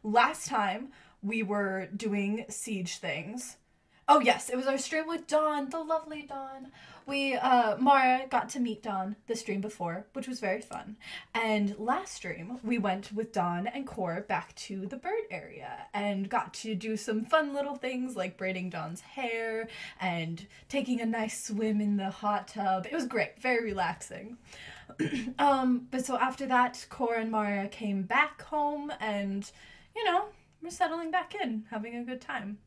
last time we were doing siege things. Oh yes, it was our stream with Dawn, the lovely Dawn. Mara got to meet Dawn the stream before, which was very fun. And last stream, we went with Dawn and Core back to the bird area and got to do some fun little things like braiding Dawn's hair and taking a nice swim in the hot tub. It was great, very relaxing. But so after that, Core and Mara came back home and, we're settling back in, having a good time.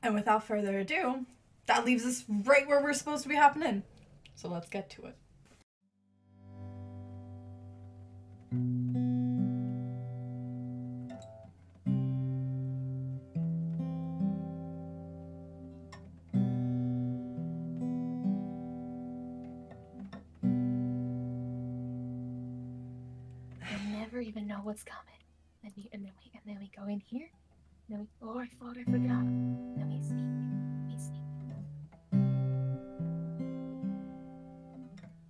And without further ado, that leaves us right where we're supposed to be hopping in. So let's get to it. I never even know what's coming. And then we go in here. Oh, I thought I forgot. Let me sneak.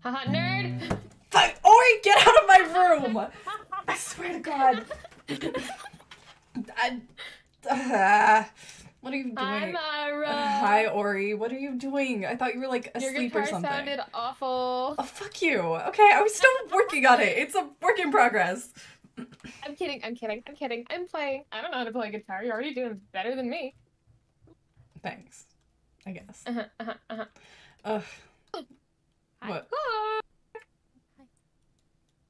Haha, nerd! Ori, get out of my room! I swear to God. What are you doing? Hi, Myra. Hi, Ori. What are you doing? I thought you were like asleep or something. Your guitar sounded awful. Oh, fuck you. Okay, I was still working on it. It's a work in progress. I'm kidding. I'm playing. I don't know how to play guitar. You're already doing better than me. Thanks. I guess. Hi. What? Core.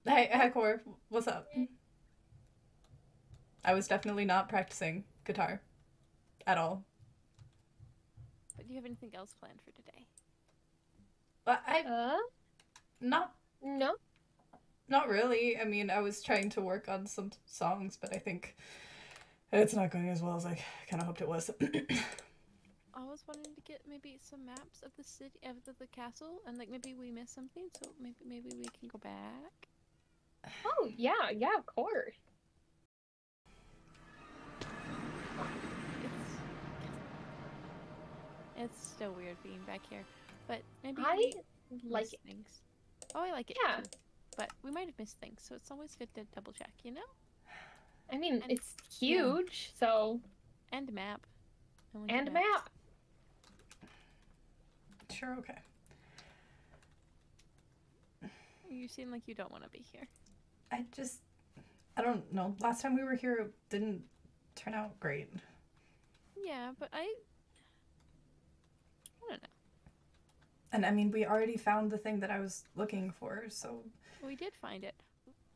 Hi, Core. What's up? I was definitely not practicing guitar. At all. But do you have anything else planned for today? But No. Not really. I mean, I was trying to work on some songs, but I think it's not going as well as I kind of hoped it was. I was wanting to get maybe some maps of the city, of the castle, and like maybe we missed something, so maybe we can go back. Oh yeah, of course. It's still weird being back here, but maybe I we like missed it. things. Oh, I like it Yeah. too. But we might have missed things, so it's always good to double check, you know? I mean, And- it's huge, so And map. and map. Sure, okay. You seem like you don't want to be here. I don't know. Last time we were here, it didn't turn out great. Yeah, but I don't know. And I mean, we already found the thing that I was looking for, so... We did find it.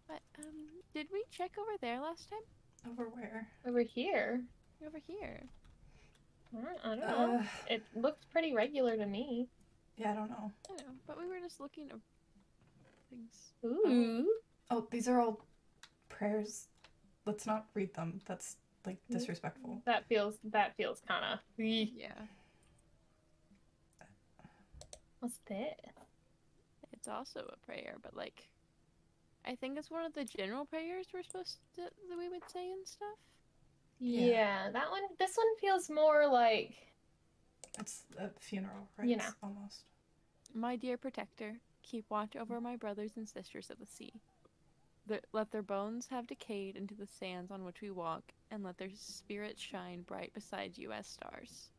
But, did we check over there last time? Over where? Over here. Over here. I don't know. It looks pretty regular to me. Yeah, I don't know. I don't know, but we were just looking at things. Ooh. Oh, these are all prayers. Let's not read them. That's, like, disrespectful. That feels kind of. Yeah. What's this? It's also a prayer, but like, I think it's one of the general prayers we're supposed to, that we would say and stuff. Yeah, that one. This one feels more like. It's a funeral, right? You know. Almost. My dear protector, keep watch over my brothers and sisters of the sea. Let their bones have decayed into the sands on which we walk, and let their spirits shine bright beside you as stars.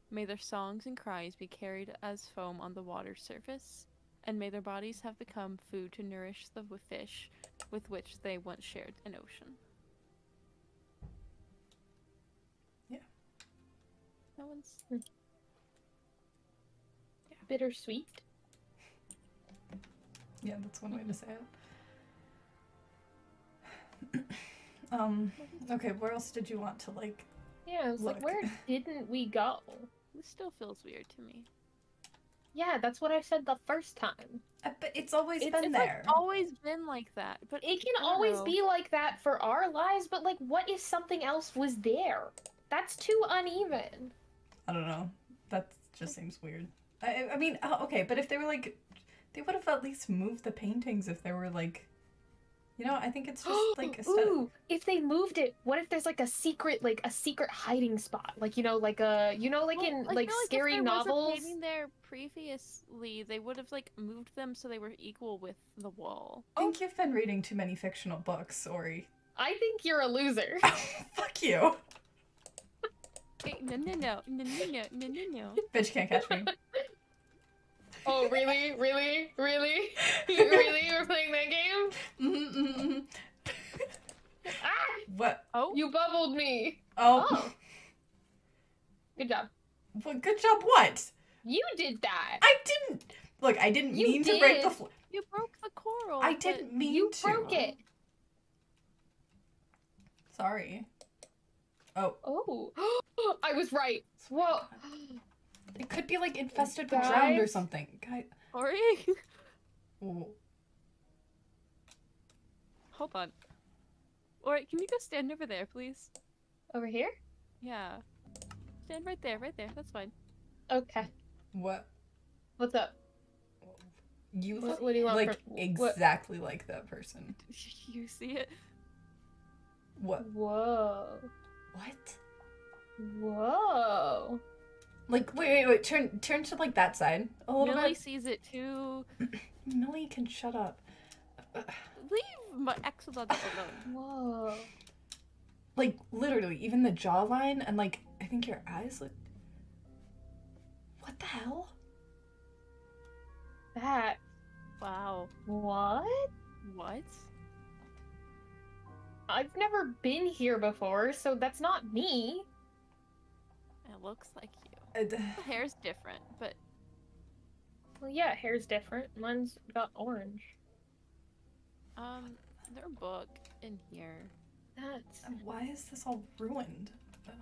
May their songs and cries be carried as foam on the water's surface, and may their bodies have become food to nourish the fish with which they once shared an ocean. Yeah. That one's... Bittersweet. Yeah, that's one way to say it. Okay, where else did you want to, like... Yeah, I was like, Look. where didn't we go? This still feels weird to me. Yeah, that's what I said the first time. But it's always It's been It's there. like always been like that, but It can I don't always know. be like that for our lives, but like, what if something else was there? That's too uneven. I don't know. That just seems weird. I mean, okay, but if they were like... They would have at least moved the paintings if they were like... You know, I think it's just like aesthetic. Ooh, if they moved it, what if there's like a secret hiding spot? Like, in Well, like I feel scary if there novels. was a painting there previously, they would have like moved them so they were equal with the wall. I think you've been reading too many fictional books, Ori. I think you're a loser. Fuck you. Wait, no. Bitch can't catch me. Oh, really? Really? Really? Really? You're playing that game? Mm-hmm. Ah! What? Oh, You bubbled me. Oh. Oh. Good job. Well, good job, what? You did that. I didn't. Look, I didn't You mean to break the did. floor. you broke the coral. I but- didn't mean You to. broke it. Sorry. Oh. Oh. I was right. Whoa. It could be like infested with drowned or Guys? something. Guy. Ori? Ooh. Hold on. Ori, can you go stand over there, please? Over here? Yeah. Stand right there, That's fine. Okay. What? What's up? You look What do you want like from- exactly like that person. You see it? What? Whoa. What? Whoa. Like, wait. Turn to like that side a little Millie bit. sees it too. Millie can shut up. Leave my Axolotl alone. Whoa. Like literally, even the jawline and like I think your eyes look. What the hell? That. Wow. What? What? I've never been here before, so that's not me. It looks like you. The hair's different, but Well, yeah, hair's different. Mine's got orange. there's a book in here. That's. Why is this all ruined? Don't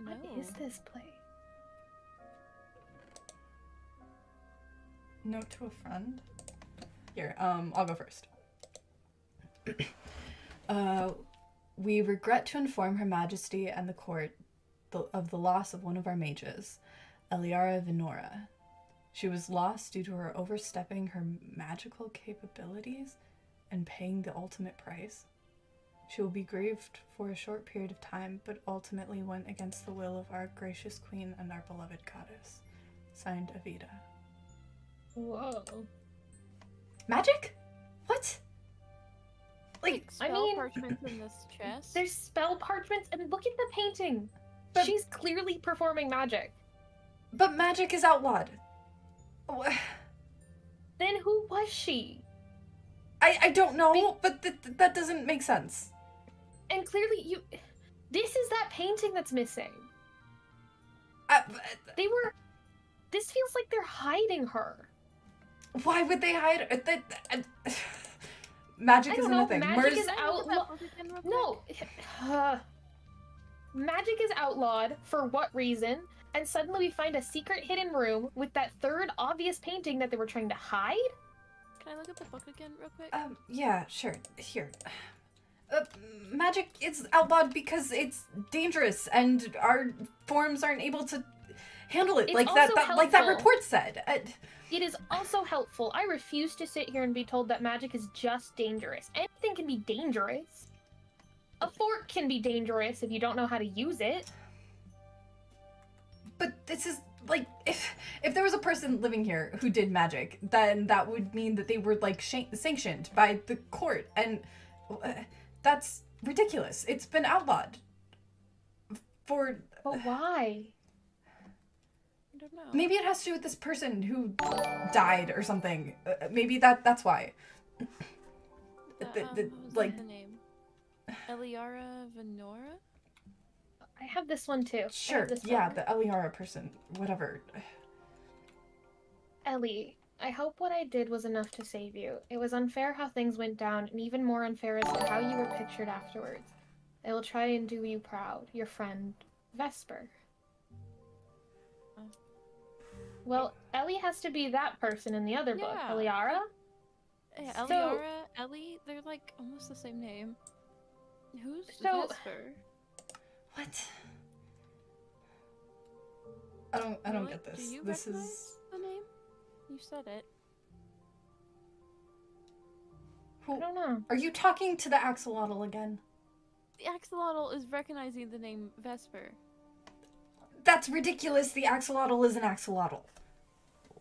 know. What is this place? Note to a friend. Here, I'll go first. We regret to inform Her Majesty and the court of the loss of one of our mages, Eliara Venora. She was lost due to her overstepping her magical capabilities and paying the ultimate price. She will be grieved for a short period of time, but ultimately went against the will of our gracious queen and our beloved goddess. Signed, Avida. Whoa. Magic? What? Like, I spell mean- parchments in this chest. There's spell parchments, and look at the painting. But- She's clearly performing magic. But magic is outlawed. Wha- Then who was she? I don't know, but that doesn't make sense. And clearly, you. This is that painting that's missing. They were. This feels like they're hiding her. Why would they hide? Magic I don't isn't know, a thing. magic is Can I look at that book again real quick? No. Magic is outlawed for what reason? And suddenly we find a secret hidden room with that third obvious painting that they were trying to hide? Can I look at the book again real quick? Yeah, sure. Here. Magic is outlawed because it's dangerous and our forms aren't able to handle it. It's Like that also like that helpful. report said. It is also helpful. I refuse to sit here and be told that magic is just dangerous. Anything can be dangerous. A fork can be dangerous if you don't know how to use it. But this is like if there was a person living here who did magic, then that would mean that they were like sanctioned by the court, and that's ridiculous. It's been outlawed for. But why? I don't know. Maybe it has to do with this person who died or something. Maybe that's why. What was like the name? Eliara Venora? I have this one too. I have sure, this yeah, one. the Eliara person, whatever. Ellie, I hope what I did was enough to save you. It was unfair how things went down, and even more unfair as to how you were pictured afterwards. I will try and do you proud. Your friend, Vesper. Well, Ellie has to be that person in the other book. Yeah. Eliara? Yeah, So- Eliara, Ellie, they're like almost the same name. Who's So- Vesper? What? I don't Really? get this. Do you This recognize is the name? You said it. I don't know. Are you talking to the axolotl again? The axolotl is recognizing the name Vesper. That's ridiculous. The axolotl is an axolotl.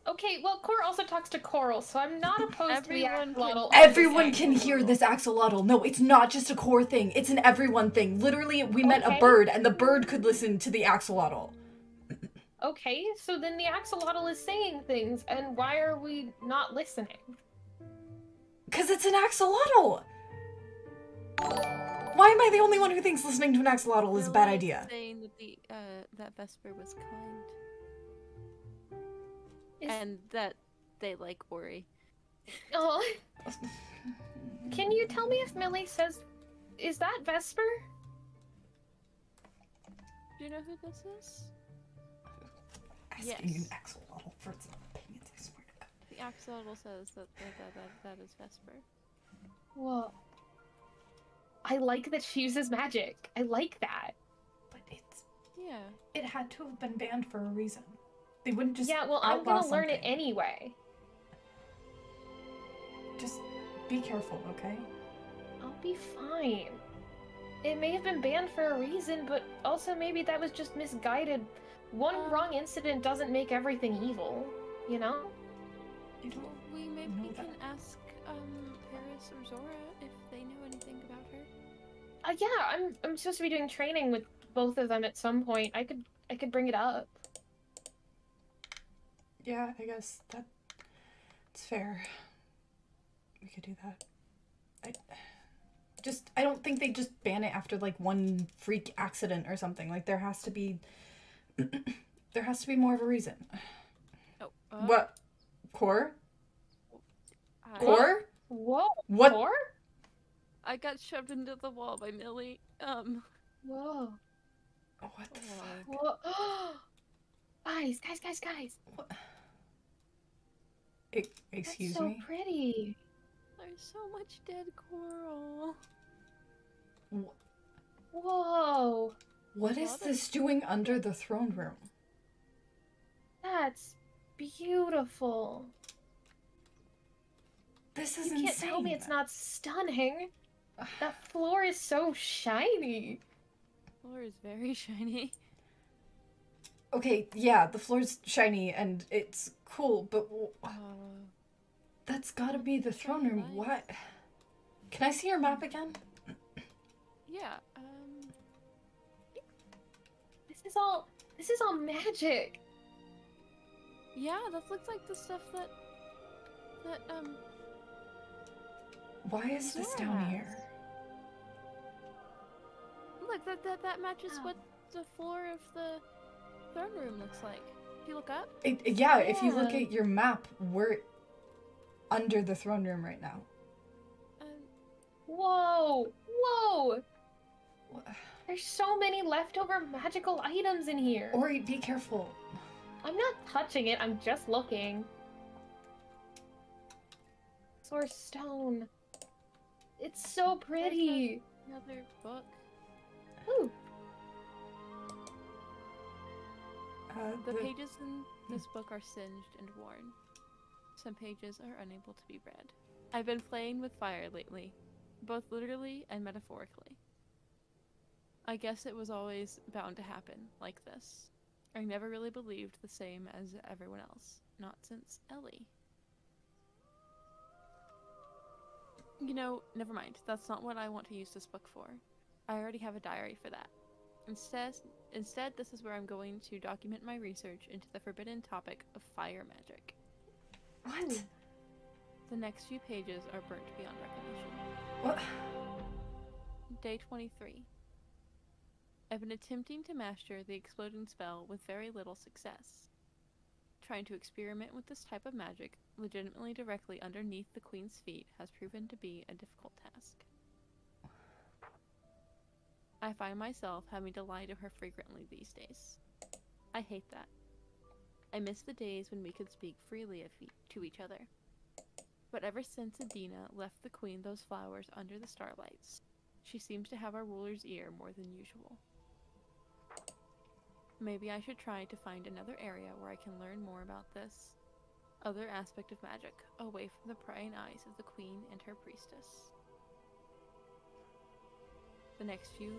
Okay, well, Cor also talks to Coral, so I'm not opposed to the Everyone can- axolotl. Everyone can hear this axolotl. No, it's not just a core thing. It's an everyone thing. Literally, we met a Okay. bird, and the bird could listen to the axolotl. Okay, so then the axolotl is saying things, and why are we not listening? Because it's an axolotl! Why am I the only one who thinks listening to an axolotl is a bad Lily idea? Saying that that Vesper was kind. Is- And that they like Ori. Oh. Can you tell me if Millie says, is that Vesper? Do you know who this is? Asking Yes. an axolotl for its opinions, I swear to God. The axolotl says that is Vesper. Well, I like that she uses magic. I like that. But Yeah. it had to have been banned for a reason. They wouldn't just Yeah, well, I'm outlaw gonna learn it something. anyway. Just be careful, okay? I'll be fine. It may have been banned for a reason, but also maybe that was just misguided. One wrong incident doesn't make everything evil, you know? You don't We maybe know can that. ask Paris or Zora if they know anything about her. Yeah, I'm supposed to be doing training with both of them at some point. I could bring it up. Yeah, I guess it's fair. We could do that. I don't think they just ban it after like one freak accident or something. Like there has to be more of a reason. Oh. What? Core? I, Core? Whoa. What? Cor? I got shoved into the wall by Millie. Whoa. What the fuck? Whoa. Guys. What? Excuse That's so me? pretty. There's so much dead coral. Whoa. What is this doing under the throne room? That's beautiful. This is You insane. can't tell me it's not stunning. That floor is so shiny. The floor is very shiny. Okay, yeah, the floor's shiny and it's cool, but that's gotta be the throne room. Nice. What? Can I see your map again? Yeah, This is all magic. yeah, that looks like the stuff that Why is this Zora down has. here? Look, that matches Wow. what the floor of the throne room looks like. If you look up, Yeah, if you look Yeah. at your map, we're under the throne room right now. Whoa. Wha- There's so many leftover magical items in here. Ori, be careful. I'm not touching it, I'm just looking. Source stone. It's so pretty. another book. Ooh. The pages in this book are singed and worn. Some pages are unable to be read. I've been playing with fire lately, both literally and metaphorically. I guess it was always bound to happen like this. I never really believed the same as everyone else, not since Ellie. You know, never mind. That's not what I want to use this book for. I already have a diary for that. Instead, this is where I'm going to document my research into the forbidden topic of fire magic. What? The next few pages are burnt beyond recognition. What? Day 23. I've been attempting to master the exploding spell with very little success. Trying to experiment with this type of magic legitimately directly underneath the Queen's feet has proven to be a difficult task. I find myself having to lie to her frequently these days. I hate that. I miss the days when we could speak freely to each other. But ever since Adina left the Queen those flowers under the starlights, she seems to have our ruler's ear more than usual. Maybe I should try to find another area where I can learn more about this other aspect of magic, away from the prying eyes of the Queen and her priestess. The next few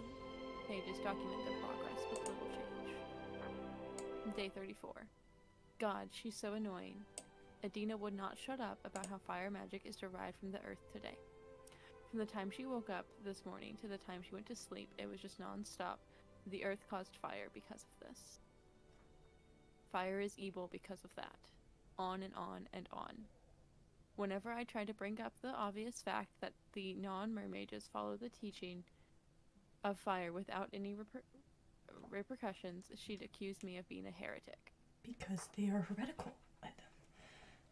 pages document their progress with little change. Day 34. God, she's so annoying. Adina would not shut up about how fire magic is derived from the earth today. From the time she woke up this morning to the time she went to sleep, it was just non-stop. The earth caused fire because of this. Fire is evil because of that. On and on and on. Whenever I tried to bring up the obvious fact that the non-mermaids follow the teaching of fire without any repercussions, she'd accuse me of being a heretic. Because they are heretical.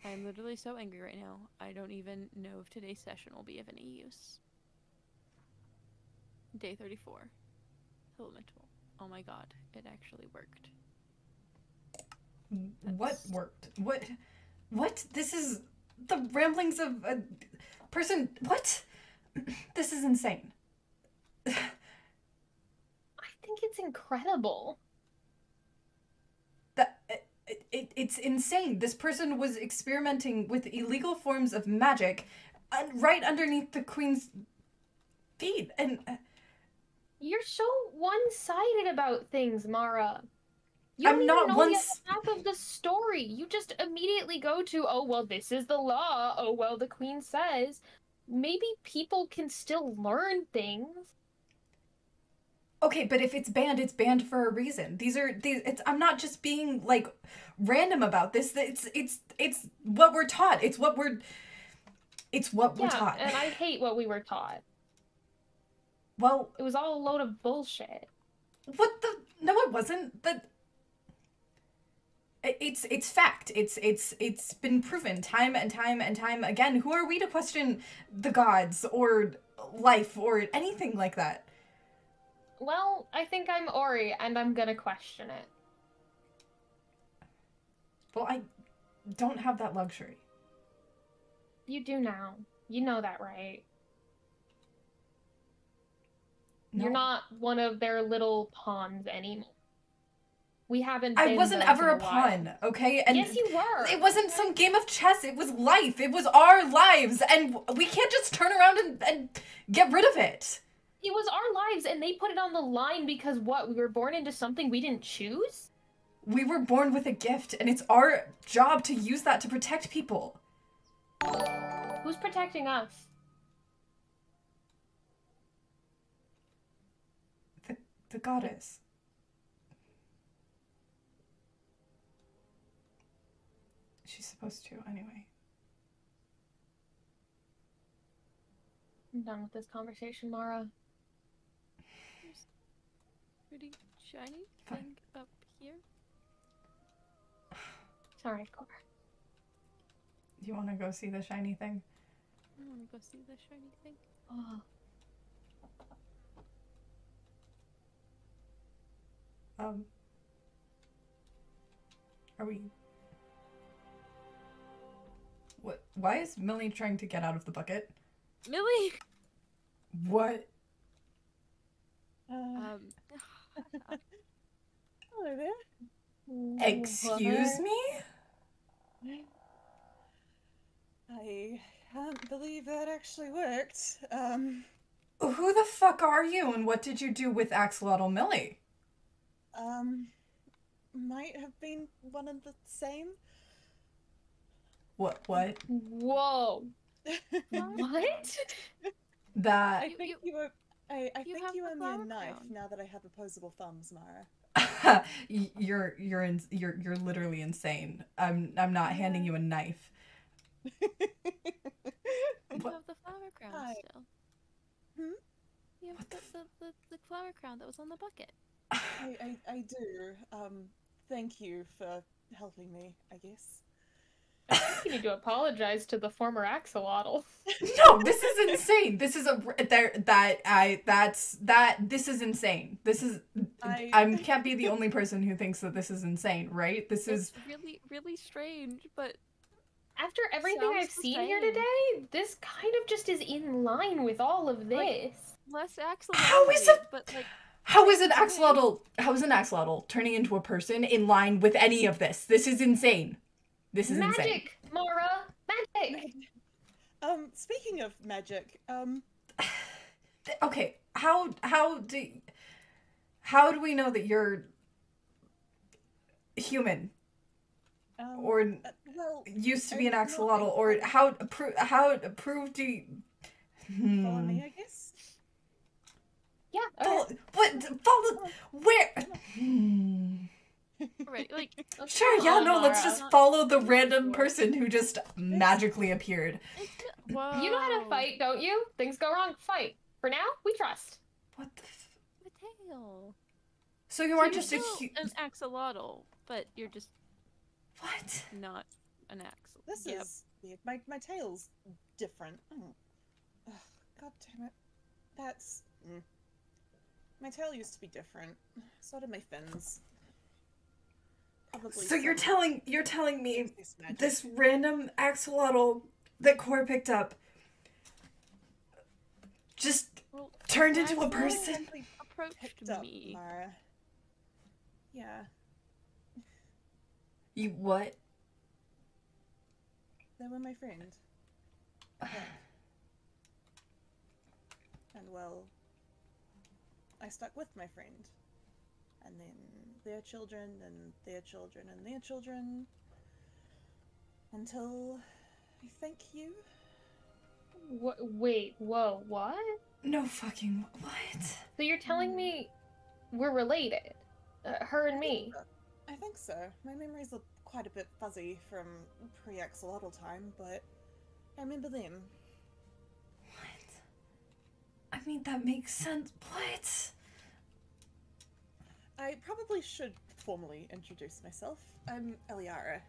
I am literally so angry right now. I don't even know if today's session will be of any use. Day 34. Elemental. Oh my god, it actually worked. What worked? What? This is the ramblings of a person. What? This is insane. I think it's incredible. It's insane. This person was experimenting with illegal forms of magic right underneath the queen's feet, and You're so one-sided about things, Mara. You I'm don't not even know once. the half of the story. You just immediately go to, oh, well, this is the law. Oh, well, the queen says. Maybe people can still learn things. Okay, but if it's banned for a reason. I'm not just being like random about this. It's what we're taught. It's what we're taught. And I hate what we were taught. Well, It was all a load of bullshit. what the? No, it wasn't. It's fact. It's been proven time and time and time again. Who are we to question the gods or life or anything like that? Well, I think I'm Ori, and I'm gonna question it. Well, I don't have that luxury. You do now. You know that, right? No. You're not one of their little pawns anymore. We haven't I been wasn't those ever in a while. pawn, okay? And Yes, you were. It wasn't some game of chess. It was life. It was our lives, and we can't just turn around and get rid of it. It was our lives, and they put it on the line because what? We were born into something we didn't choose? We were born with a gift, and it's our job to use that to protect people. Who's protecting us? The goddess. She's supposed to, anyway. I'm done with this conversation, Mara. There's a pretty shiny Fine. thing up here. Sorry, Cora. You want to go see the shiny thing? I want to go see the shiny thing. Oh. Are we... What? Why is Millie trying to get out of the bucket? Millie! What? Um, Hello there. Excuse me? I can't believe that actually worked. Who the fuck are you, and what did you do with Axolotl Millie? Might have been one and the same. What? Whoa. What? That... I think you were. I think have you the owe me flower a knife crown. now that I have opposable thumbs, Mara. you're literally insane. I'm not handing you a knife. you What? have the flower crown Hi. still. Hmm? You have What the flower crown that was on the bucket. I do. Thank you for helping me, I guess. You need to apologize to the former axolotl. No, this is insane. This is this is insane. This is I can't be the only person who thinks that this is insane, right? This is It's really, really strange, but After everything Sounds I've the seen here same. today, this kind of just is in line with all of this. Like, less axolotl. How is it- But like, how is an axolotl turning into a person in line with any of this? This is insane. This is insane. Magic, Mara! Magic! Speaking of magic, Okay, how do we know that you're human? Or well, used to be an not axolotl, or how approved do you... follow me, I guess. Yeah. Follow, Okay. what? Follow where? Right, like Sure, yeah, no, let's Mara. just follow the random Sure. person who just magically appeared. whoa. You know how to fight, don't you? Things go wrong. Fight. For now, we trust. What the Mateo. So you So aren't you're just a still an axolotl, but you're just What? not an axolotl. This is weird. My tail's different. Oh. Ugh, God damn it. That's... My tail used to be different. So did my fins. Probably So you're telling me magic. this random axolotl that Core picked up just turned into a person? Approached picked up, me. Mara. Yeah. You what? They were my friend. Yeah. And well, I stuck with my friend. And then their children, and their children, and their children. Until, I think you? What? Wait. Whoa. What? No fucking what? So you're telling me we're related? Her and me. I think so. My memories are quite a bit fuzzy from pre-axolotl time, but I remember them. What? I mean, that makes sense. What? I probably should formally introduce myself. I'm Eliara.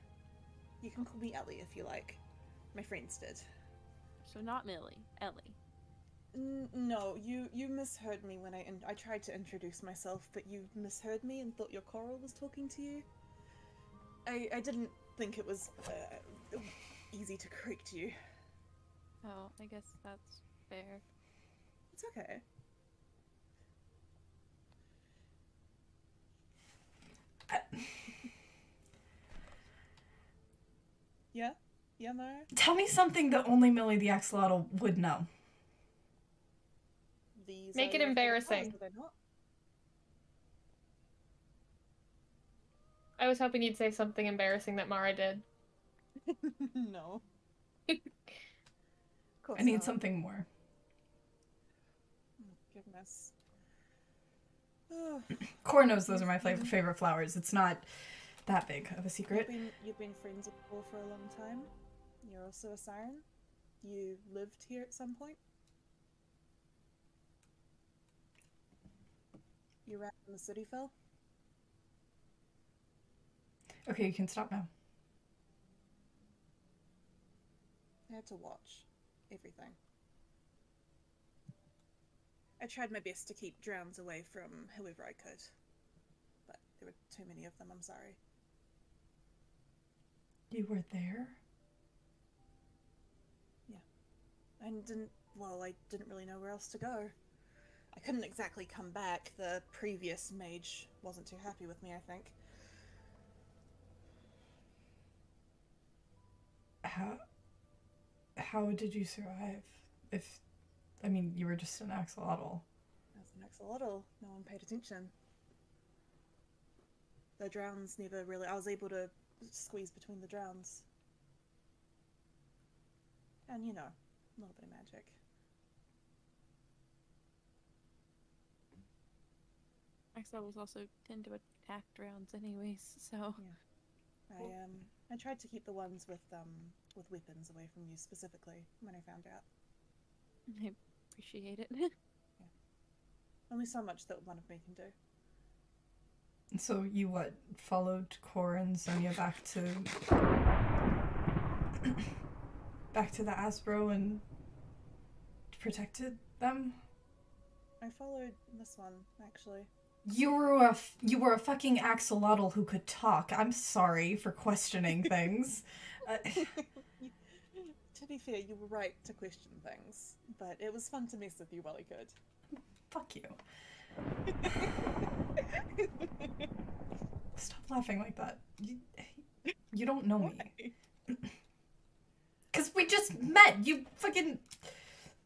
You can call me Ellie if you like. My friends did. So not Millie, Ellie. No, you misheard me when I tried to introduce myself, but you misheard me and thought your coral was talking to you. I didn't think it was easy to correct you. Oh, I guess that's fair. It's okay. Yeah? Yeah, Mara? Tell me something that only Millie the axolotl would know. These Make are it your favorite embarrassing. colors, are they not? I was hoping you'd say something embarrassing that Mara did. No. I need something more. Oh, goodness. Oh, Core knows those are my favorite flowers. It's not that big of a secret. you've been friends with Paul for a long time. You're also a siren. You lived here at some point. You ran when the city fell. Okay, you can stop now. I had to watch everything. I tried my best to keep drowns away from whoever I could, but there were too many of them, I'm sorry. You were there? Yeah. I didn't really know where else to go. I couldn't exactly come back. The previous mage wasn't too happy with me, I think. How did you survive? I mean, you were just an axolotl. As an axolotl, no one paid attention. The drowns never really... I was able to squeeze between the drowns. And, you know, a little bit of magic. Axolotls also tend to attack drowns anyways, so... Yeah. I tried to keep the ones with weapons away from you specifically when I found out. I appreciate it. Yeah. Only so much that one of me can do. So you what? Followed Core and Sonia back to the Aspro and protected them? I followed this one, actually. You were a fucking axolotl who could talk. I'm sorry for questioning things. To be fair, you were right to question things, but it was fun to mess with you while I could. Fuck you. Stop laughing like that. You don't know me. Because we just met. You fucking...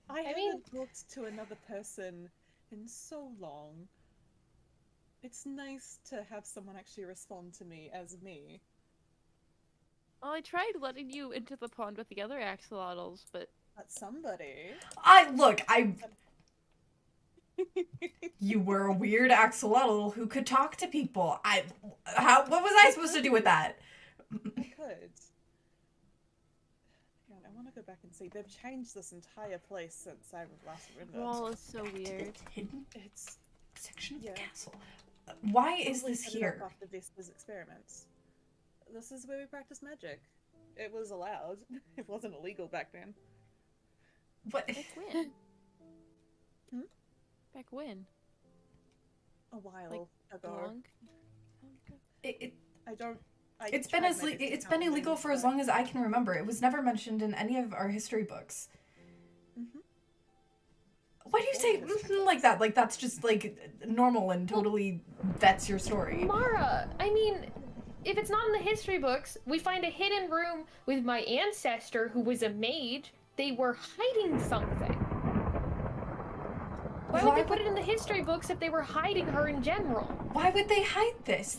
I haven't talked to another person in so long. It's nice to have someone actually respond to me as me. Well, I tried letting you into the pond with the other axolotls, but That's somebody. You were a weird axolotl who could talk to people. What was I supposed to do with that? I could. Hang on, I want to go back and see. They've changed this entire place since I last the remembered. wall is so weird. Hidden It's section of the yeah. castle. Why is probably this set it up here? after Vesper's experiments. This is where we practice magic. It was allowed. It wasn't illegal back then. What? Back when? Hmm? Back when? A while Like, ago. Long? I don't. It's been illegal for as long as I can remember. It was never mentioned in any of our history books. Mm-hmm. Why do you say like that? Like that's just like normal and totally that's your story. Mara, I mean, if it's not in the history books, we find a hidden room with my ancestor who was a mage. They were hiding something. Why would they put it in the history books if they were hiding her in general? Why would they hide this?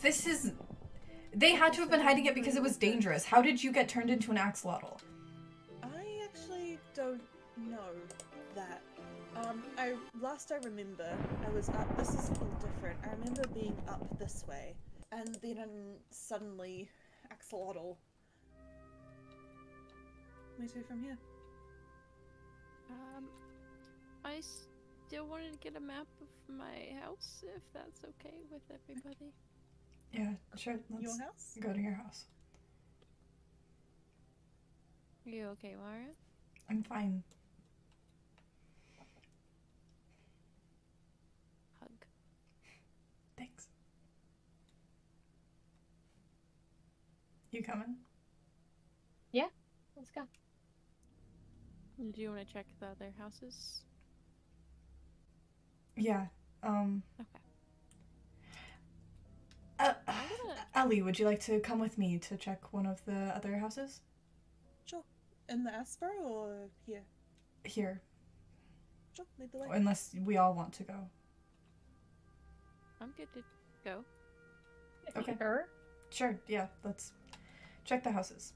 They had to have been hiding it because it was dangerous. How did you get turned into an axolotl? I actually don't know that. Last I remember, I was up. This is a little different. I remember being up this way, and then suddenly, axolotl. Where to from here? I still wanted to get a map of my house, if that's okay with everybody. Yeah, sure. Let's Your house? go to your house. Are you okay, Mara? I'm fine. Hug. Thanks. You coming? Let's go. Do you want to check the other houses? Yeah. Okay. Ellie, would you like to come with me to check one of the other houses? Sure. In the Asper or here? Here. Sure, lead the way. Unless we all want to go. I'm good to go. Okay. Sure. Sure, yeah, let's check the houses.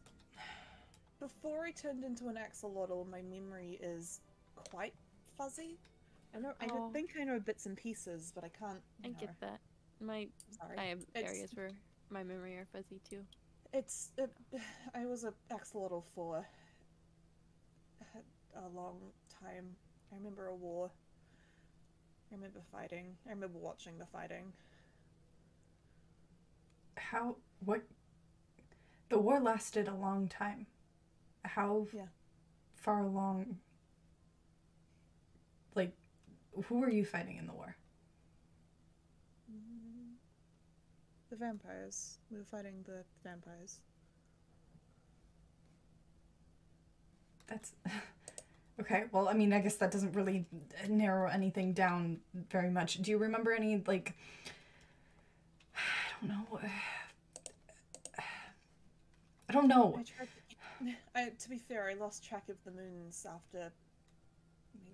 Before I turned into an axolotl, my memory is quite fuzzy. I Oh. think I know bits and pieces, but I can't. I get that. Sorry. I have It's- areas where my memory are fuzzy too. I was an axolotl for a long time. I remember a war. I remember fighting. I remember watching the fighting. What? The war lasted a long time. How Yeah. far along? Like, who were you fighting in the war? The vampires. We were fighting the vampires. That's okay. Well, I mean, I guess that doesn't really narrow anything down very much. Do you remember any, like, I don't know. I don't know. To be fair, I lost track of the moons after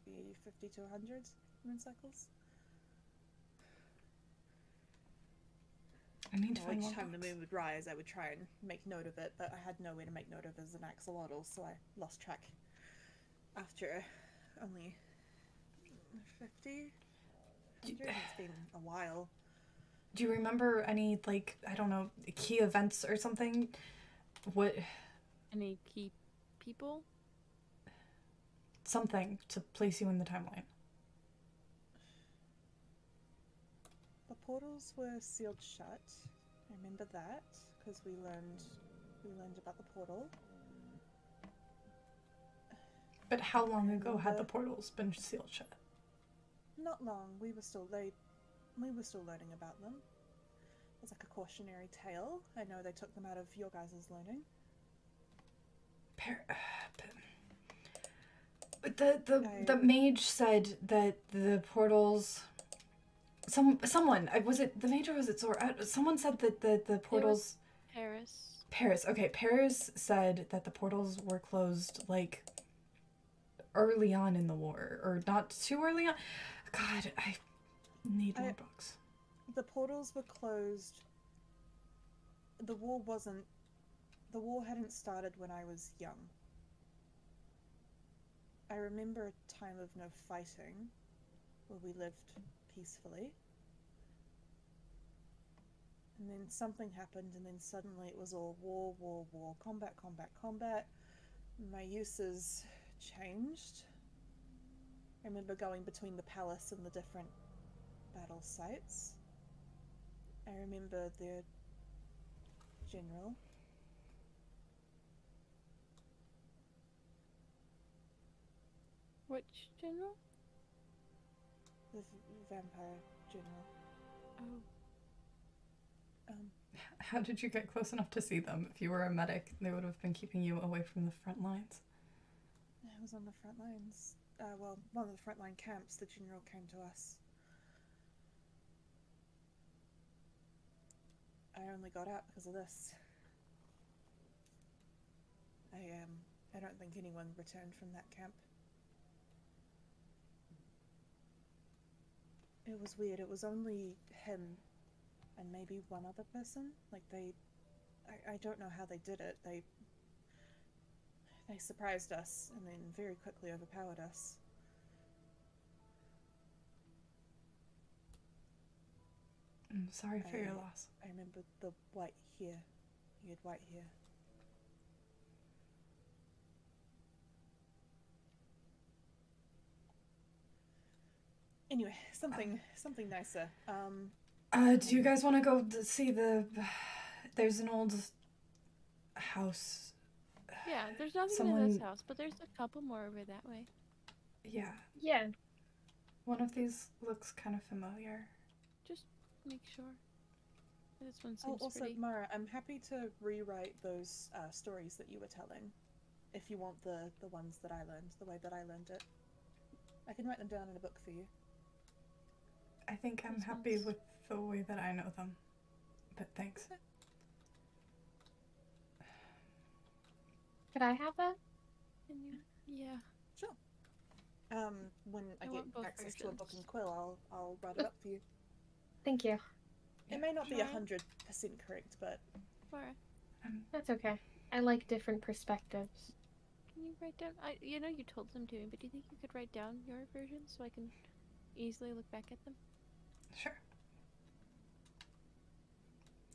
maybe 50 to 100 moon cycles. I need to find Each more time the books. moon would rise, I would try and make note of it, but I had nowhere to make note of as an axolotl, so I lost track after only 50. 100. It's been a while. Do you remember any, like, I don't know, key events or something? What? Any key people? Something to place you in the timeline. The portals were sealed shut. I remember that because we learned about the portal. But how long ago had the portals been sealed shut? Not long. We were still learning about them. It's like a cautionary tale. I know they took them out of your guys' learning. But the mage said that the portals. Someone was it the mage or was it Zora? Someone said that the portals. Paris. Paris. Okay, Paris said that the portals were closed like early on in the war, or not too early on. God, I need more books. The portals were closed. The war wasn't the war hadn't started when I was young. I remember a time of no fighting, where we lived peacefully. And then something happened, and then suddenly it was all war, war, war, combat, combat, combat. My uses changed. I remember going between the palace and the different battle sites. I remember the general. Which general? The vampire general. Oh. How did you get close enough to see them? If you were a medic, they would have been keeping you away from the front lines. I was on the front lines. Well, one of the frontline camps. The general came to us. I only got out because of this. I don't think anyone returned from that camp. It was weird. It was only him and maybe one other person. Like I don't know how they did it. They surprised us and then very quickly overpowered us. I'm sorry for your loss. I remember the white hair. He had white hair. Anyway, something nicer. Do you guys want to go see the... There's an old house. Yeah, there's nothing in this house, but there's a couple more over that way. Yeah. Yeah. One of these looks kind of familiar. Just make sure. This one seems Also, pretty. Mara, I'm happy to rewrite those stories that you were telling. If you want the ones that I learned, the way that I learned it. I can write them down in a book for you. I think I'm happy with the way that I know them. But thanks. Okay. Could I have that? Can you? Yeah. Sure. When I get want both access to a book versions. and quill, I'll write it up for you. Thank you. It may not be Sure. 100% correct, but Mara, That's okay. I like different perspectives. can you write down? You know you told them to me, but do you think you could write down your version so I can easily look back at them? Sure.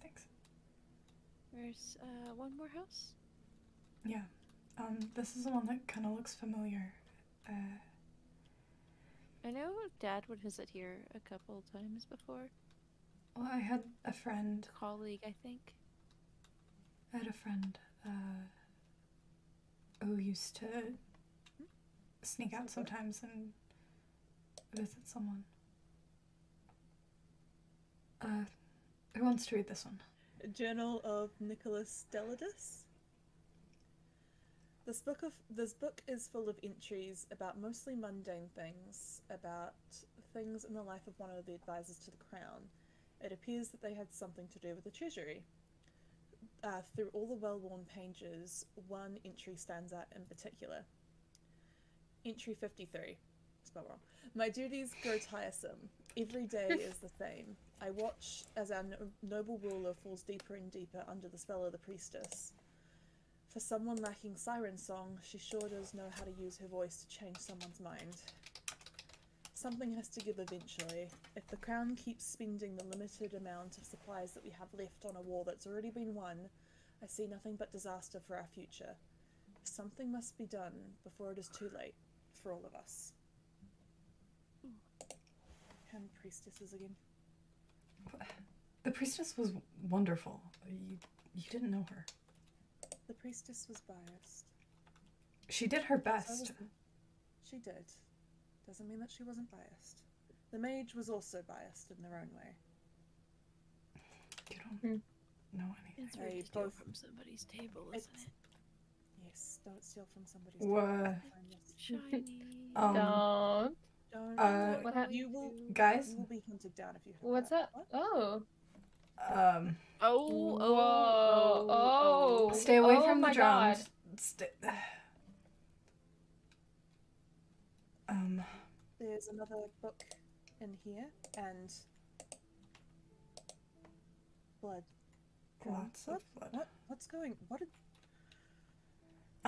Thanks. There's one more house. Yeah. This is the one that kind of looks familiar. I know Dad would visit here a couple times before. Well, I had a friend. Colleague, I think. I had a friend, who used to sneak out sometimes and visit someone. Who wants to read this one? Journal of Nicholas Deladus. This book is full of entries about mostly mundane things, about things in the life of one of the advisors to the crown. It appears that they had something to do with the treasury. Through all the well-worn pages, one entry stands out in particular. Entry 53. Spelled wrong. My duties grow tiresome. Every day is the same. I watch as our noble ruler falls deeper and deeper under the spell of the priestess. For someone lacking siren song, she sure does know how to use her voice to change someone's mind. Something has to give eventually. If the crown keeps spending the limited amount of supplies that we have left on a war that's already been won, I see nothing but disaster for our future. Something must be done before it is too late for all of us. And priestesses again. The priestess was wonderful. You didn't know her. The priestess was biased. She did her So best. she did. Doesn't mean that she wasn't biased. The mage was also biased in their own way. You don't know anything. It's They rude to steal both- from somebody's table, isn't it? Yes, don't steal from somebody's Wha- table. Find this. Shiny. Don't. Don't. What hap- you will Guys? you will be hunted down if you have What's that. up? What? Oh. Oh, Whoa. Stay away Oh from the my drums. God. There's another book in here and blood. Lots of blood. What's going? What did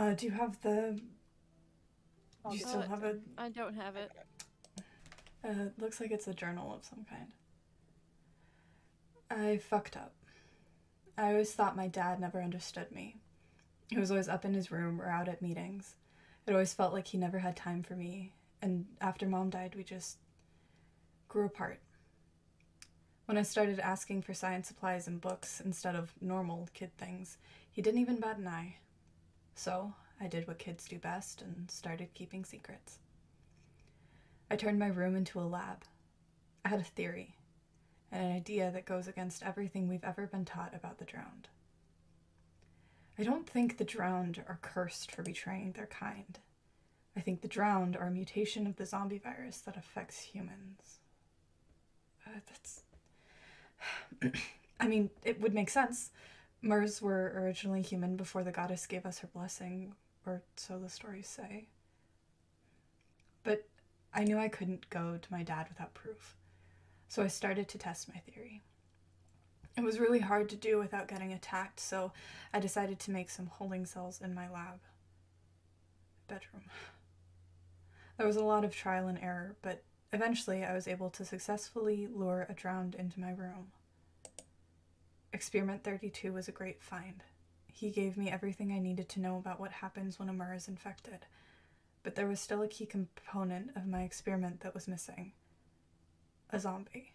Do you have the... I'll You get still it. have it? I don't have it. Looks like it's a journal of some kind. I fucked up. I always thought my dad never understood me. He was always up in his room or out at meetings. It always felt like he never had time for me, and after Mom died, we just grew apart. When I started asking for science supplies and books instead of normal kid things, he didn't even bat an eye. So I did what kids do best and started keeping secrets. I turned my room into a lab. I had a theory, and an idea that goes against everything we've ever been taught about the drowned. I don't think the drowned are cursed for betraying their kind. I think the drowned are a mutation of the zombie virus that affects humans. I mean, it would make sense. Mers were originally human before the goddess gave us her blessing, or so the stories say. But I knew I couldn't go to my dad without proof, so I started to test my theory. It was really hard to do without getting attacked, so I decided to make some holding cells in my lab bedroom. There was a lot of trial and error, but eventually I was able to successfully lure a drowned into my room. Experiment 32 was a great find. He gave me everything I needed to know about what happens when a Mer is infected, but there was still a key component of my experiment that was missing: a zombie.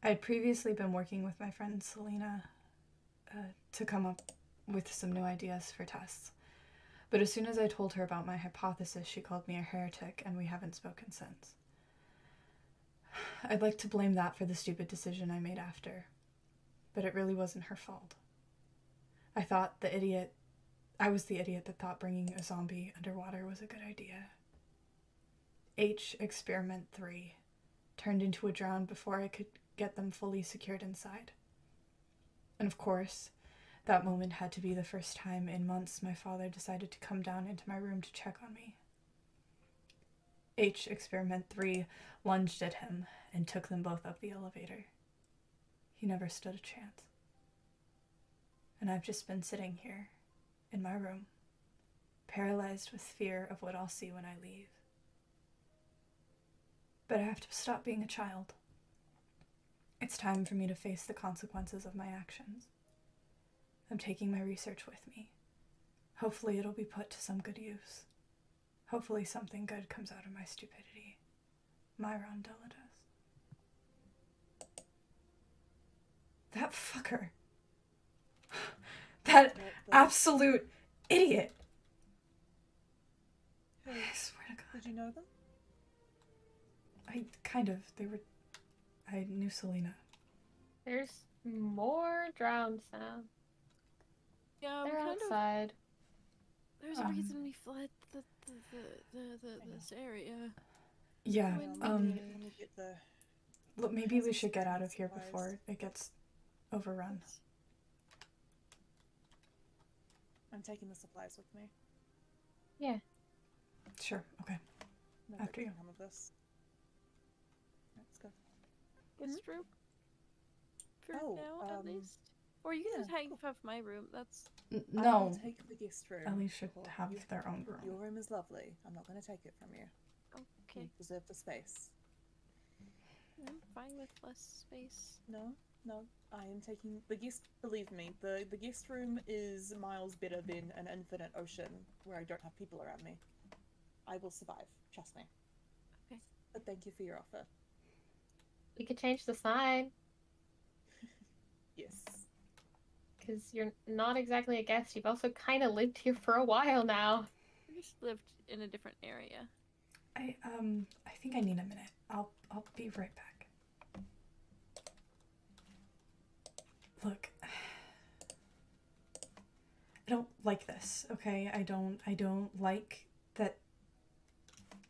I had previously been working with my friend Selena to come up with some new ideas for tests, but as soon as I told her about my hypothesis, she called me a heretic, and we haven't spoken since. I'd like to blame that for the stupid decision I made after, but it really wasn't her fault. I was the idiot that thought bringing a zombie underwater was a good idea. H Experiment 3 turned into a drowned before I could get them fully secured inside. And of course, that moment had to be the first time in months my father decided to come down into my room to check on me. H Experiment 3 lunged at him and took them both up the elevator. He never stood a chance. And I've just been sitting here, in my room, paralyzed with fear of what I'll see when I leave. But I have to stop being a child. It's time for me to face the consequences of my actions. I'm taking my research with me. Hopefully it'll be put to some good use. Hopefully something good comes out of my stupidity. My Rondella does. That fucker. That absolute idiot. Hey, I swear to God. did you know them? I knew Selena. There's more drowned sound. Yeah, They're outside. There's a reason we fled this area. Yeah, Let me get the... look, maybe we should get out of here before it gets overrun. I'm taking the supplies with me. Yeah. Sure, okay. No After good you. can come of this. Let's go. It's true. For Oh, now, at least. Or you can yeah, just take cool. off my room. That's I No, will take the guest room. Ellie should Cool. have their own room. Your room is lovely. I'm not going to take it from you. okay. You deserve the space. I'm fine with less space. No, I am taking the guest. Believe me, the guest room is miles better than an infinite ocean where I don't have people around me. I will survive. Trust me. Okay. But thank you for your offer. We could change the sign, Yes. because you're not exactly a guest. You've also kind of lived here for a while now. We just lived in a different area. I think I need a minute. I'll be right back. Look, I don't like this, okay? I don't like that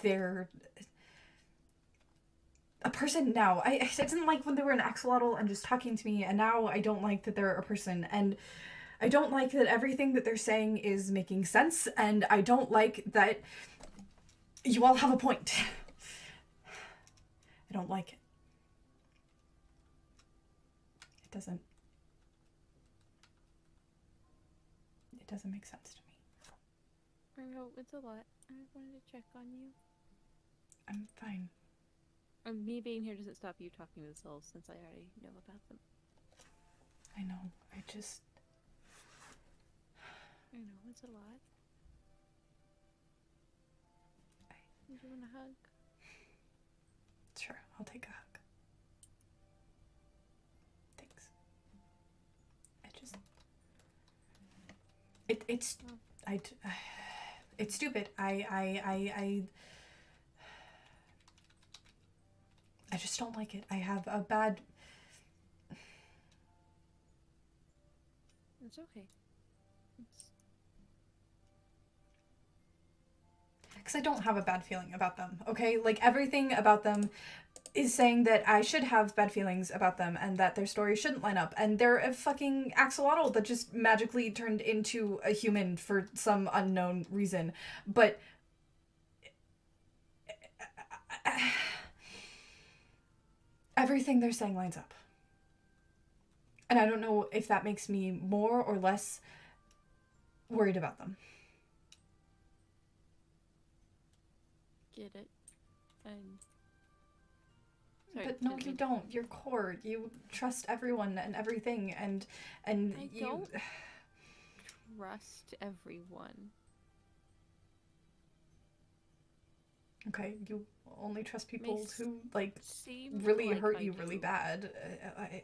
they're a person now. I didn't like when they were an axolotl and just talking to me, and now I don't like that they're a person, and I don't like that everything that they're saying is making sense, and I don't like that you all have a point. I don't like it. It doesn't make sense to me. I know it's a lot. I wanted to check on you. I'm fine. Me being here doesn't stop you talking to the souls, since I already know about them. I know. I just... I know, it's a lot. Do you want a hug? Sure, I'll take a hug. Thanks. It's stupid. I just don't like it. I have a bad... It's okay. Because I don't have a bad feeling about them, okay? Like, everything about them is saying that I should have bad feelings about them and that their story shouldn't line up. And they're a fucking axolotl that just magically turned into a human for some unknown reason. But... everything they're saying lines up. And I don't know if that makes me more or less worried about them. Get it. And... But no, you don't. You're core. You trust everyone and everything, and I you... don't trust everyone. Okay, you only trust people May who, like, seem really like hurt I you do. really bad. I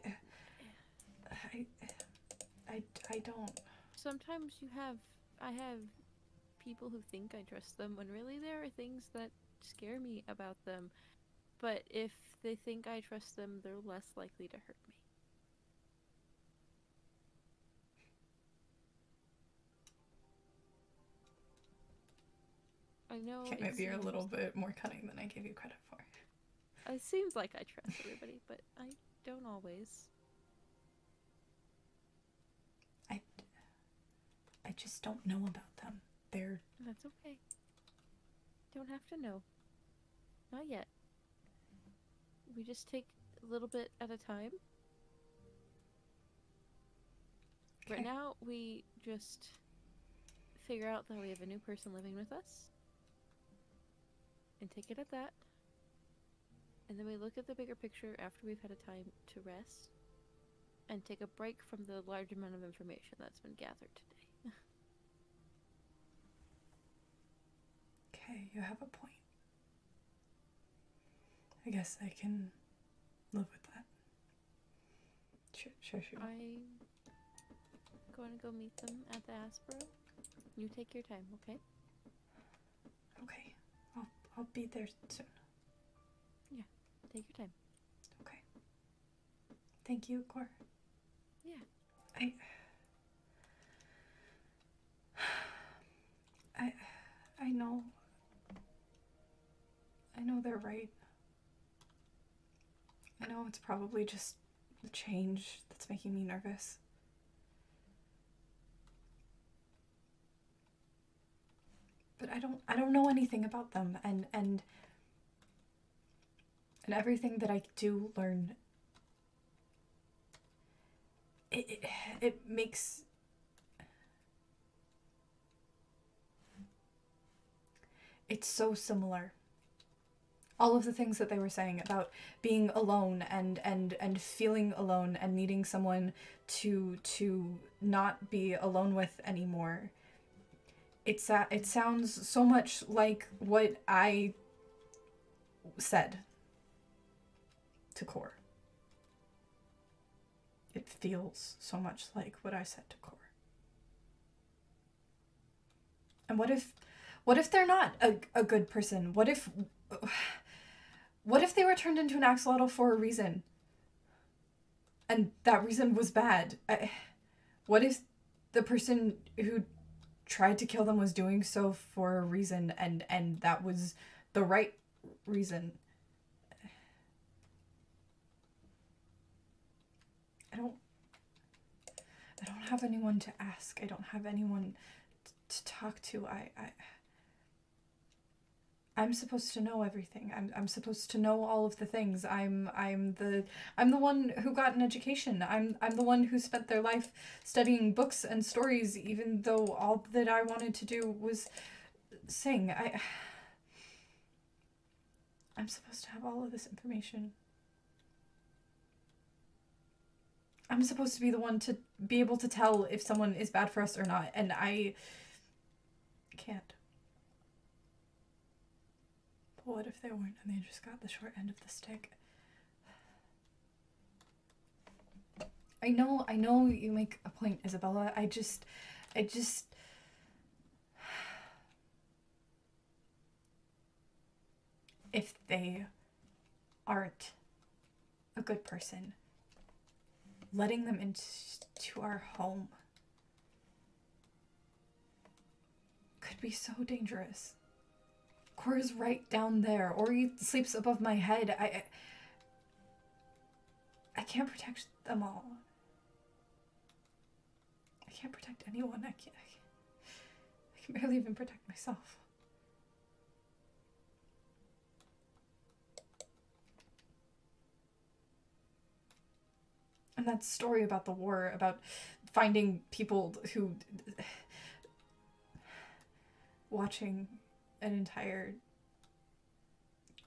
don't... Sometimes I have people who think I trust them when really there are things that scare me about them. But if they think I trust them, they're less likely to hurt me. I know Okay, maybe you're a little bit more cunning than I gave you credit for. It seems like I trust everybody, but I don't always. I just don't know about them. They're... That's okay. Don't have to know. Not yet. We just take a little bit at a time. Okay. Right now, we just figure out that we have a new person living with us. And take it at that. And then we look at the bigger picture after we've had a time to rest. And take a break from the large amount of information that's been gathered today. Okay, you have a point. I guess I can live with that. Sure. I'm going to go meet them at the Aspero. You take your time, okay? Okay, I'll be there soon. Yeah, take your time. Okay. Thank you, Cor. Yeah. I know they're right. I know it's probably just the change that's making me nervous. But I don't know anything about them, and everything that I do learn, it makes... It's so similar. All of the things that they were saying about being alone and feeling alone and needing someone to not be alone with anymore. It sounds so much like what I said to Cor. It feels so much like what I said to Cor. And what if they're not a good person? What if they were turned into an axolotl for a reason? And that reason was bad. What if the person who tried to kill them was doing so for a reason and that was the right reason? I don't have anyone to ask. I don't have anyone to talk to. I'm supposed to know everything. I'm supposed to know all of the things. I'm the one who got an education. I'm the one who spent their life studying books and stories, even though all that I wanted to do was sing. I'm supposed to have all of this information. I'm supposed to be the one to be able to tell if someone is bad for us or not, and I can't. But what if they weren't and they just got the short end of the stick? I know you make a point, Isabella. I just if they aren't a good person, letting them into our home could be so dangerous. Cora's right down there, or he sleeps above my head. I can't protect them all. I can't protect anyone. I can barely even protect myself. And that story about the war, about finding people who... watching an entire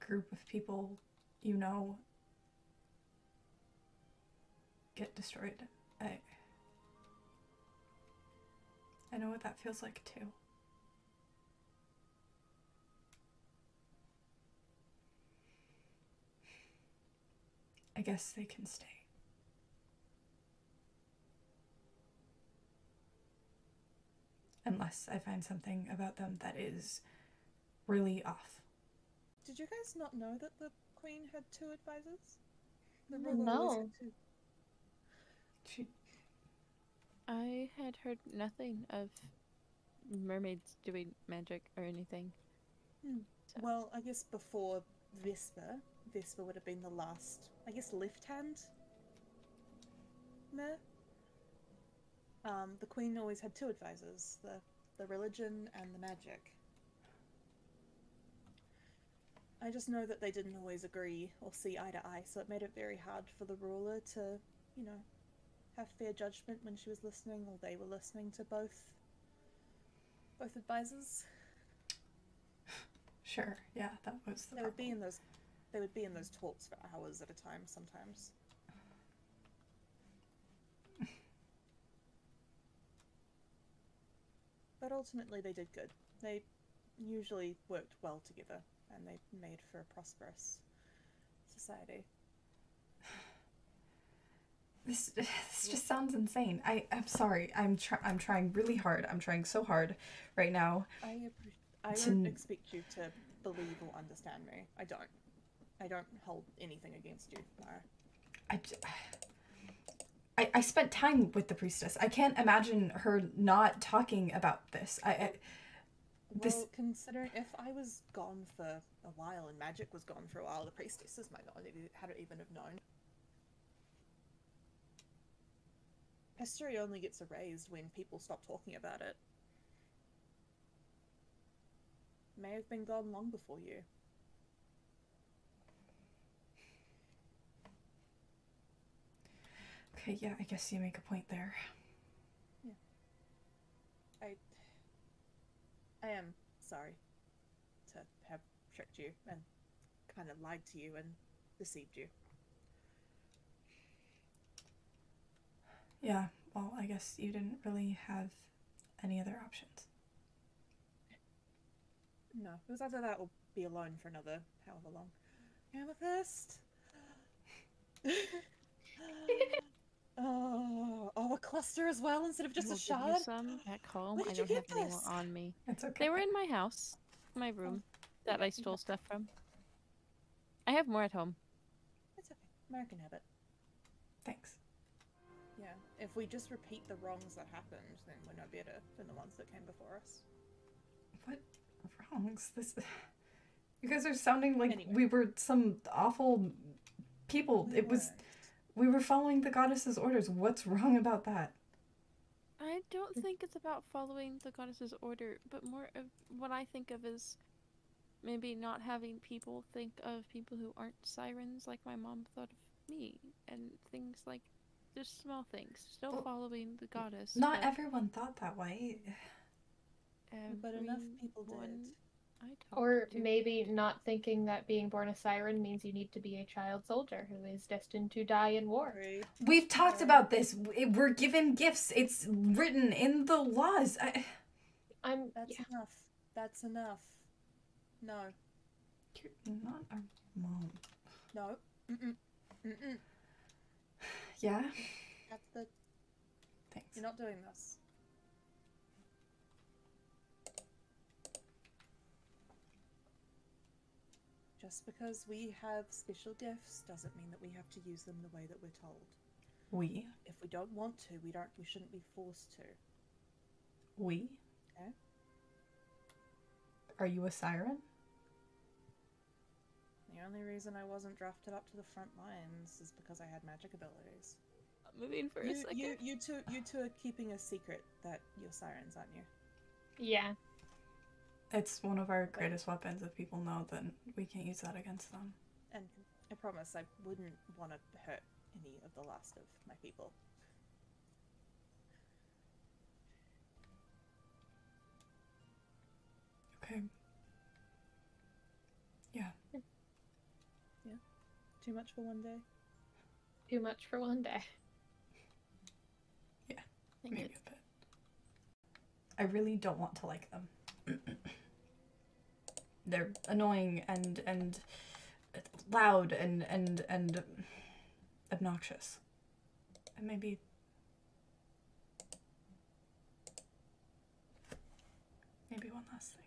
group of people you know get destroyed. I know what that feels like too. I guess they can stay. Unless I find something about them that is really off. Did you guys not know that the Queen had 2 advisors? The No. ruler always had 2. I had heard nothing of mermaids doing magic or anything. So. Well, I guess before Vesper would have been the last, I guess, left hand mer. The Queen always had 2 advisors, the religion and the magic. I just know that they didn't always agree or see eye to eye, so it made it very hard for the ruler to, you know, have fair judgment when she was listening, or they were listening to both advisors. Sure, yeah, that was the problem. They would be in those talks for hours at a time sometimes. But ultimately they did good. They usually worked well together, and they made for a prosperous society. This just sounds insane. I'm sorry. I'm trying really hard. I'm trying so hard right now. I don't expect you to believe or understand me. I don't hold anything against you, Mara. I spent time with the priestess. I can't imagine her not talking about this. Well, considering if I was gone for a while and magic was gone for a while, the priestesses might not have even have known. History only gets erased when people stop talking about it. May have been gone long before you. Okay, yeah, I guess you make a point there. Yeah. I am sorry to have tricked you and kind of lied to you and deceived you. Yeah, well, I guess you didn't really have any other options. No, it was either that or be alone for another however long. Amethyst! a cluster as well instead of just a shard? Give you some back home. Where I did you don't have get any more this? on me. It's okay. They were in my house, my room, that I stole stuff from. I have more at home. It's okay. American habit. Thanks. Yeah, if we just repeat the wrongs that happened, then we're no better than the ones that came before us. What wrongs? You guys are sounding like Anyway. we were some awful people. We were following the goddess's orders. What's wrong about that? I don't think it's about following the goddess's order, but more of what I think of is maybe not having people think of people who aren't sirens like my mom thought of me, and things like just small things. Still following the goddess. Not everyone thought that way. But enough people did. everyone I talked Or to. maybe not thinking that being born a siren means you need to be a child soldier who is destined to die in war. Agree. We've talked about this. We're given gifts. It's written in the laws. That's enough. That's enough. No. You're not our mom. No. Mm-mm. Mm-mm. Yeah? That's the... Thanks. You're not doing this. Just because we have special gifts doesn't mean that we have to use them the way that we're told. We? If we don't want to, we shouldn't be forced to. We? Okay. Are you a siren? The only reason I wasn't drafted up to the front lines is because I had magic abilities. Moving for a second. You two are keeping a secret that you're sirens, aren't you? Yeah. It's one of our greatest weapons. If people know, then we can't use that against them. And I promise I wouldn't want to hurt any of the last of my people. Okay. Yeah. Yeah. Too much for one day? Too much for one day. Yeah. I Maybe think a bit. I really don't want to like them. They're annoying and loud and obnoxious. And maybe one last thing.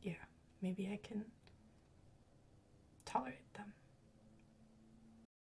Yeah, maybe I can tolerate them.